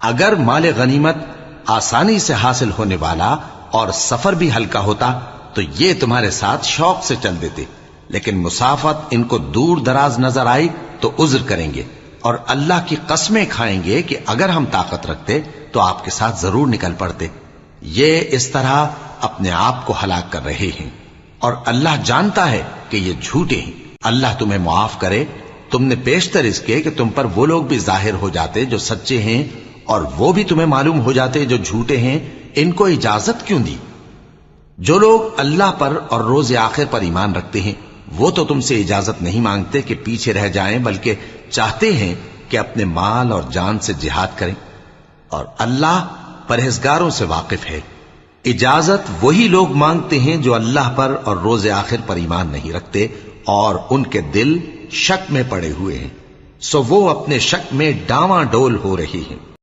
اگر مال غنیمت آسانی سے حاصل ہونے والا اور سفر بھی ہلکا ہوتا تو یہ تمہارے ساتھ شوق سے چل دیتے، لیکن مسافت ان کو دور دراز نظر آئی تو عذر کریں گے اور اللہ کی قسمیں کھائیں گے کہ اگر ہم طاقت رکھتے تو آپ کے ساتھ ضرور نکل پڑتے۔ یہ اس طرح اپنے آپ کو ہلاک کر رہے ہیں، اور اللہ جانتا ہے کہ یہ جھوٹے ہیں۔ اللہ تمہیں معاف کرے، تم نے پیشتر اس کے کہ تم پر وہ لوگ بھی ظاہر ہو جاتے جو سچے ہیں، اور وہ بھی تمہیں معلوم ہو جاتے جو جھوٹے ہیں۔ ان کو اجازت کیوں دی؟ جو لوگ اللہ پر اور روز آخر پر ایمان رکھتے ہیں وہ تو تم سے اجازت نہیں مانگتے کہ پیچھے رہ جائیں، بلکہ چاہتے ہیں کہ اپنے مال اور جان سے جہاد کریں، اور اللہ پرہیزگاروں سے واقف ہے۔ اجازت وہی لوگ مانگتے ہیں جو اللہ پر اور روز آخر پر ایمان نہیں رکھتے اور ان کے دل شک میں پڑے ہوئے ہیں، سو وہ اپنے شک میں ڈاواں ڈول ہو رہی ہیں۔